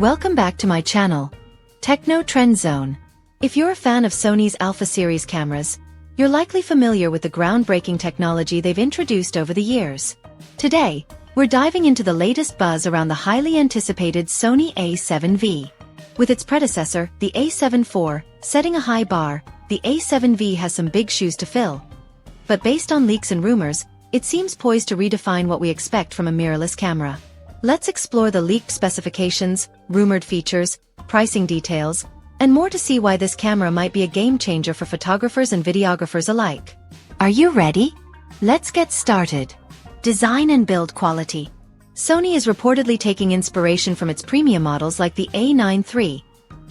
Welcome back to my channel, Techno Trend Zone. If you're a fan of Sony's Alpha Series cameras, you're likely familiar with the groundbreaking technology they've introduced over the years. Today, we're diving into the latest buzz around the highly anticipated Sony A7V. With its predecessor, the A7 IV, setting a high bar, the A7V has some big shoes to fill. But based on leaks and rumors, it seems poised to redefine what we expect from a mirrorless camera. Let's explore the leaked specifications, rumored features, pricing details, and more to see why this camera might be a game-changer for photographers and videographers alike. Are you ready? Let's get started. Design and build quality. Sony is reportedly taking inspiration from its premium models like the A9 III,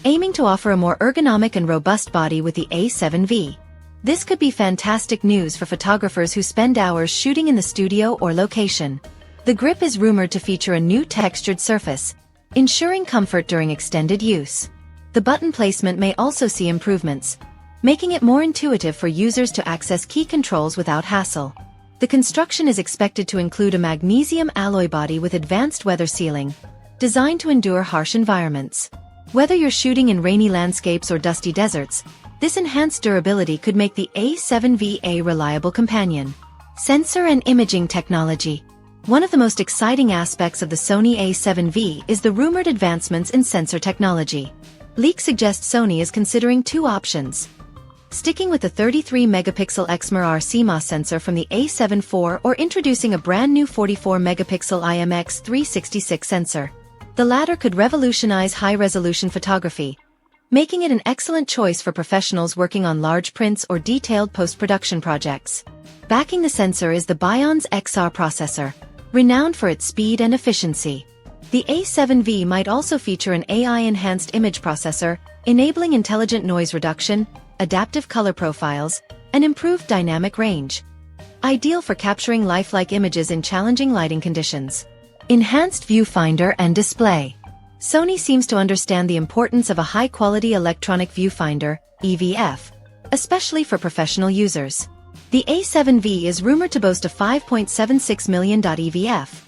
aiming to offer a more ergonomic and robust body with the A7V. This could be fantastic news for photographers who spend hours shooting in the studio or location. The grip is rumored to feature a new textured surface, ensuring comfort during extended use. The button placement may also see improvements, making it more intuitive for users to access key controls without hassle. The construction is expected to include a magnesium alloy body with advanced weather sealing, designed to endure harsh environments. Whether you're shooting in rainy landscapes or dusty deserts, this enhanced durability could make the A7V a reliable companion. Sensor and imaging technology. One of the most exciting aspects of the Sony A7V is the rumored advancements in sensor technology. Leaks suggest Sony is considering two options: sticking with the 33-megapixel XMIR CMOS sensor from the A7 IV or introducing a brand new 44-megapixel IMX366 sensor. The latter could revolutionize high-resolution photography, making it an excellent choice for professionals working on large prints or detailed post-production projects. Backing the sensor is the Bionz XR processor, renowned for its speed and efficiency. The A7V might also feature an AI-enhanced image processor, enabling intelligent noise reduction, adaptive color profiles, and improved dynamic range. Ideal for capturing lifelike images in challenging lighting conditions. Enhanced viewfinder and display. Sony seems to understand the importance of a high-quality electronic viewfinder, EVF, especially for professional users. The A7V is rumored to boast a 5.76 million EVF,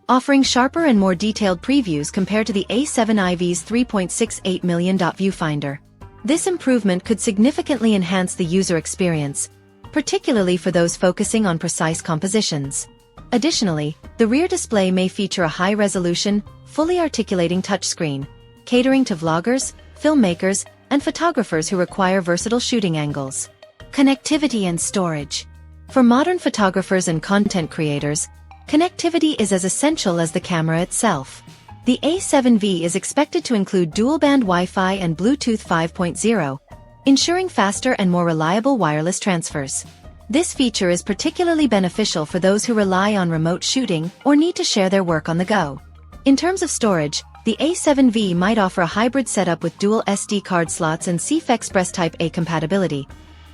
offering sharper and more detailed previews compared to the A7IV's 3.68 million viewfinder. This improvement could significantly enhance the user experience, particularly for those focusing on precise compositions. Additionally, the rear display may feature a high-resolution, fully articulating touchscreen, catering to vloggers, filmmakers, and photographers who require versatile shooting angles. Connectivity and storage. For modern photographers and content creators, connectivity is as essential as the camera itself. The A7V is expected to include dual-band Wi-Fi and Bluetooth 5.0, ensuring faster and more reliable wireless transfers. This feature is particularly beneficial for those who rely on remote shooting or need to share their work on the go. In terms of storage, the A7V might offer a hybrid setup with dual SD card slots and CF Express Type A compatibility,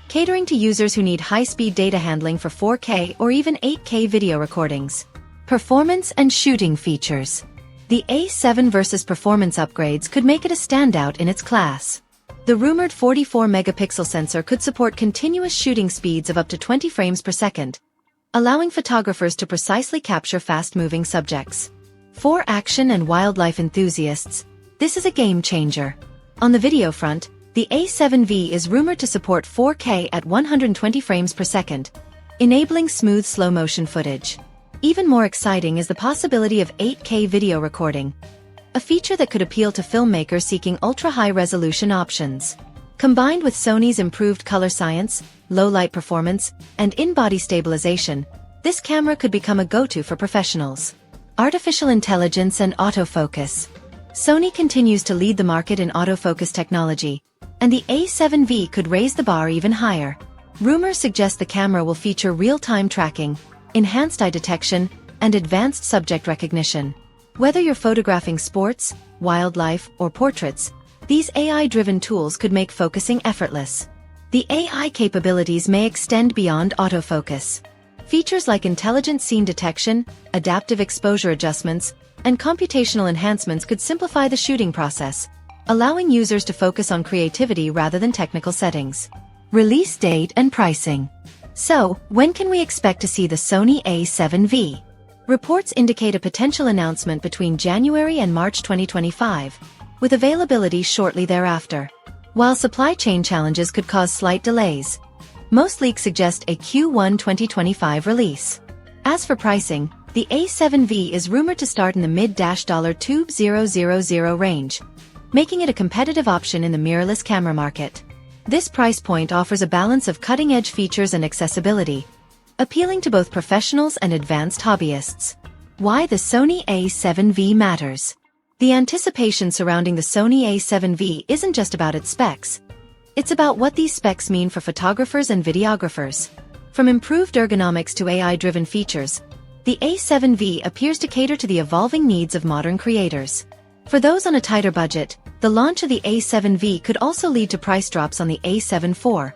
catering to users who need high-speed data handling for 4K or even 8K video recordings. Performance and shooting features. The A7 versus performance upgrades could make it a standout in its class. The rumored 44-megapixel sensor could support continuous shooting speeds of up to 20 frames per second, allowing photographers to precisely capture fast-moving subjects. For action and wildlife enthusiasts, this is a game-changer. On the video front, the A7V is rumored to support 4K at 120 frames per second, enabling smooth slow-motion footage. Even more exciting is the possibility of 8K video recording, a feature that could appeal to filmmakers seeking ultra-high-resolution options. Combined with Sony's improved color science, low-light performance, and in-body stabilization, this camera could become a go-to for professionals. Artificial intelligence and autofocus. Sony continues to lead the market in autofocus technology, and the A7V could raise the bar even higher. Rumors suggest the camera will feature real-time tracking, enhanced eye detection, and advanced subject recognition. Whether you're photographing sports, wildlife, or portraits, these AI-driven tools could make focusing effortless. The AI capabilities may extend beyond autofocus. Features like intelligent scene detection, adaptive exposure adjustments, and computational enhancements could simplify the shooting process, allowing users to focus on creativity rather than technical settings. Release date and pricing. So, when can we expect to see the Sony A7V? Reports indicate a potential announcement between January and March 2025, with availability shortly thereafter. While supply chain challenges could cause slight delays, most leaks suggest a Q1 2025 release. As for pricing, the A7V is rumored to start in the mid-$2,000 range, making it a competitive option in the mirrorless camera market. This price point offers a balance of cutting-edge features and accessibility, appealing to both professionals and advanced hobbyists. Why the Sony A7V matters. The anticipation surrounding the Sony A7V isn't just about its specs. It's about what these specs mean for photographers and videographers. From improved ergonomics to AI-driven features, the A7V appears to cater to the evolving needs of modern creators. For those on a tighter budget, the launch of the A7V could also lead to price drops on the A7 IV,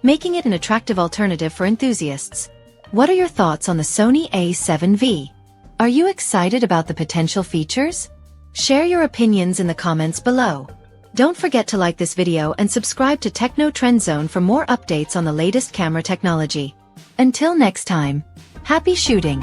making it an attractive alternative for enthusiasts. What are your thoughts on the Sony A7V? Are you excited about the potential features? Share your opinions in the comments below. Don't forget to like this video and subscribe to Techno Trend Zone for more updates on the latest camera technology. Until next time, happy shooting!